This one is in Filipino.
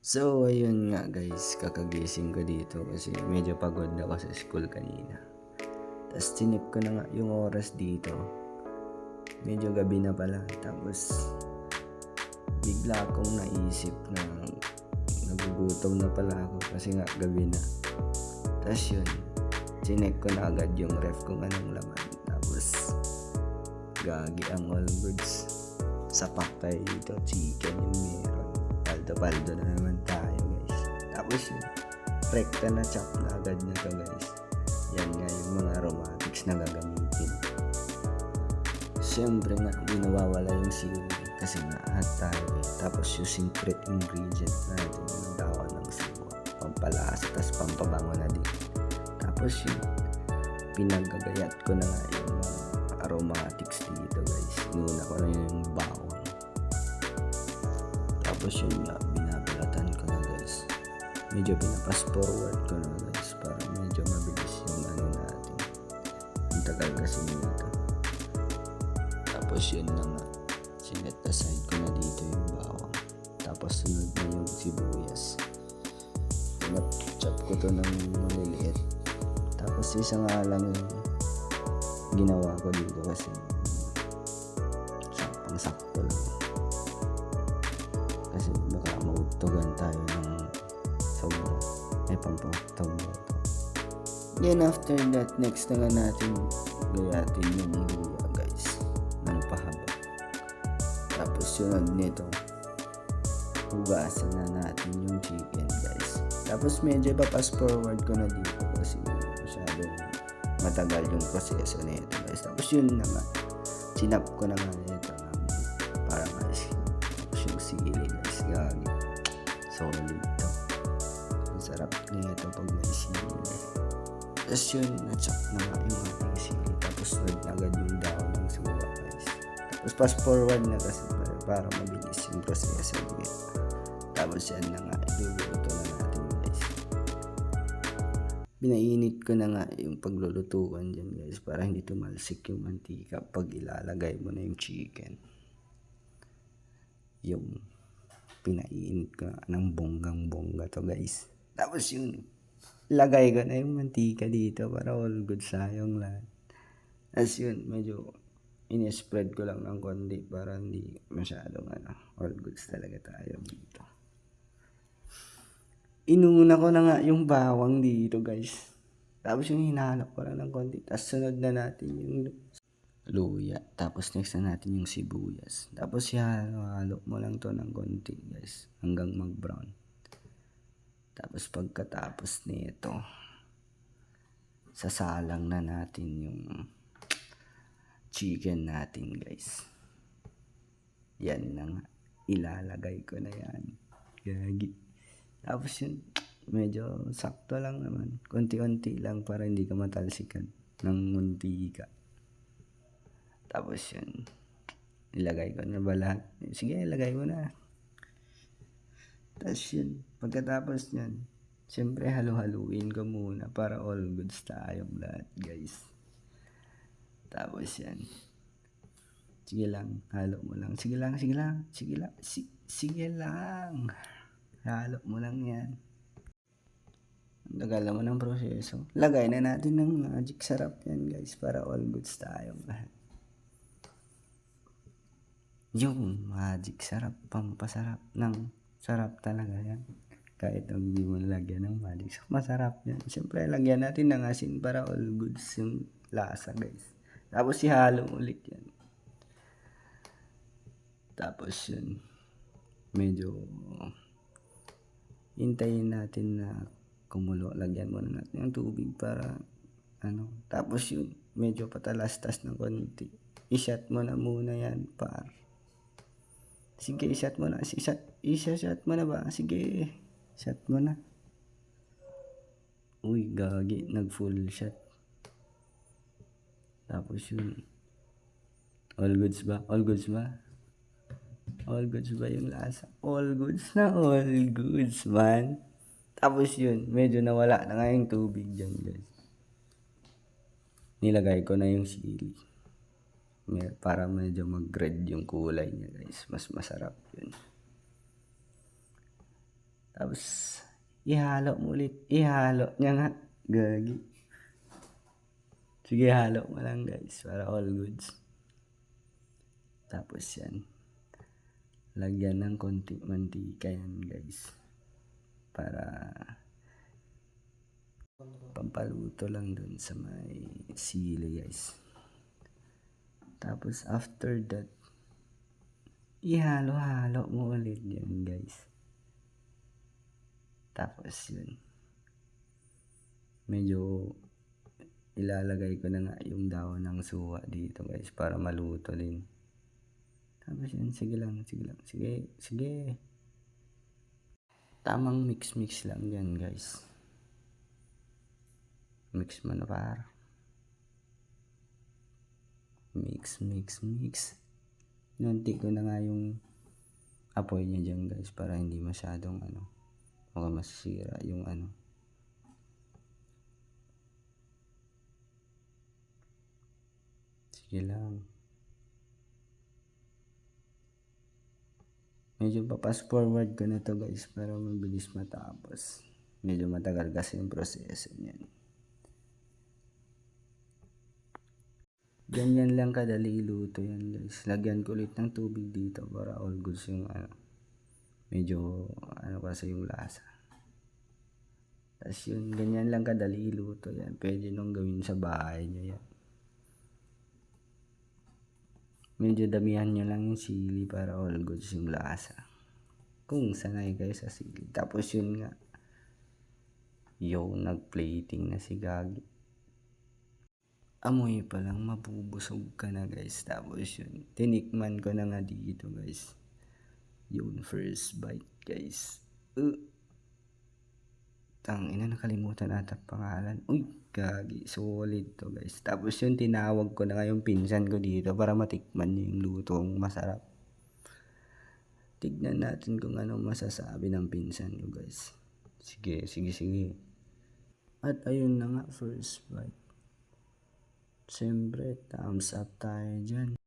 So, ayun nga guys, kakagising ko dito kasi medyo pagod ako sa school kanina. Tapos tinip ko na nga yung oras dito. Medyo gabi na pala. Tapos bigla akong naisip na nagugutom na pala ako kasi nga gabi na. Tapos yun, chinek ko na agad yung ref kung anong laman. Tapos gagi ang all goods. Sapak tayo dito, chicken yung meron. Paldo-paldo na naman tayo guys. Tapos yun, rekta na chop na agad na to guys. Yan nga yung mga aromatics na gagamitin. Siyempre nga, hindi nawawala yung sili kasi nga hot tayo eh. Tapos yung secret ingredient natin yung dawa ng siwa. Pampalasa, tapos pampabango na din. Tapos yun, pinagagayat ko na nga yung mga aromatics dito guys. Inuna ko na yung bawang. Tapos yun nga, binabalatan ko na guys. Medyo pinapass forward ko na guys para medyo mabilis yung ano natin. Ang tagal kasi nito. Tapos yun na nga, sinet aside ko na dito yung bawang. Tapos sunod na yung sibuyas. Chop ko to ng maliliit. Tapos isa nga lang yung ginawa ko dito kasi pang sakto lang. Kasi baka maugtugan tayo ng sobra. May pampagtog na ito. Then after that, next na nga natin gayatin yung luya guys ng pahaba. Tapos sunod nito, hugasan na natin yung chicken guys. Tapos medyo papass forward ko na dito kasi masyadong matagal yung proseso na ito guys. Tapos yun naman, sinap ko na nga ito para mas yung sili guys, gagi solid to. Ang sarap nito pag may sili. Tapos yun, na-chop na nga yung ating sili. Tapos sunod na agad yung daon ng suwa guys. Tapos fast forward na kasi para mabilis yung proseso guys. Tapos yan na nga, iluluto na natin guys. Pinainit ko na nga yung paglulutuan dyan guys para hindi tumalsik yung mantika pag ilalagay mo na yung chicken. Yung pinainit ko ng bonggang-bongga to guys. Tapos yun, lagay ko na yung mantika dito para all good sayang lahat. Tapos yun, medyo in-spread ko lang ng konti para hindi masyadong all goods talaga tayo dito. Inuna ko na nga yung bawang dito guys. Tapos yung hinalo ko lang ng konti. Tapos sunod na natin yung luya. Tapos next na natin yung sibuyas. Tapos halo mo lang to ng konti guys. Hanggang mag-brown. Tapos pagkatapos nito, sasalang na natin yung chicken natin guys. Yan na nga. Ilalagay ko na yan. Gagi. Tapos yun, medyo sakto lang naman. Konti-konti lang para hindi ka matalsikan ng muntika. Tapos yun, ilagay ko na ba lahat? Sige, ilagay mo na. Tapos yun, pagkatapos nyan, siyempre halu-haluin ko muna para all goods tayong lahat guys. Tapos yan, sige lang, halo mo lang. Sige lang. Halo mo lang yan. Ang tagal mo ng proseso. Lagay na natin ng magic sarap yan guys para all goods tayong lahat. Yung magic sarap, pampasarap ng sarap talaga yan. Kahit hindi mo lagyan ng magic sarap, masarap yan. Siyempre, lagyan natin ng asin para all goods yung lasa guys. Tapos ihalo ulit yan. Tapos yun, medyo hintayin natin na kumulo. Lagyan muna natin ng tubig para Tapos yun, medyo patalastas ng konti. I-shot mo na muna yan par. Sige, i-shot mo na. I-shot mo na ba? Sige, shot mo na. Uy, gagi. Nag-full shot. Tapos yun. All goods ba? All goods ba yung lasa? All goods na all goods, man. Tapos yun, medyo nawala na nga yung tubig dyan, guys. Nilagay ko na yung sili. Para medyo mag-red yung kulay niya guys. Mas masarap yun. Tapos, ihalo mo ulit. Ihalo niya nga. Gagi. Sige, halo mo lang guys. Para all goods. Tapos yan. Lagyan ng konti mantika yan guys. Para pampaluto lang dun sa may sili guys. Tapos after that, ihalo-halo mo ulit yan guys. Tapos yun. Medyo ilalagay ko na nga yung dahon ng suha dito guys para maluto din. Tapos yun, sige lang. Sige. Tamang mix lang yan guys. Mix mo na par. Mix. Nunti ko na nga yung apoy niya dyan guys para hindi masyadong baka masisira yung Sige lang. Medyo papas forward ko na to guys para mabilis matapos. Medyo matagal kasi yung proseso niyan. Ganyan lang kadali iluto yan guys. Lagyan ko ulit ng tubig dito para all goods yung medyo kasi yung lasa. Tapos yun, ganyan lang kadali iluto yan. Pwede nung gawin sa bahay nyo yan. Medyo damihan nyo lang yung sili para all goods yung lasa. Kung sanay kayo sa sili. Tapos yun nga. Nag-plating na si Gagi. Amoy pa lang mabubusog ka na guys. Tapos yun. Tinikman ko na nga dito guys. First bite guys. Nakalimutan ata pangalan. Uy, Gagi. Solid to guys. Tapos yun, tinawag ko na nga yung pinsan ko dito para matikman niya yung lutong masarap. Tignan natin kung anong masasabi ng pinsan ko guys. Sige. At ayun na nga, first bite. Siyempre, thumbs up tayo dyan.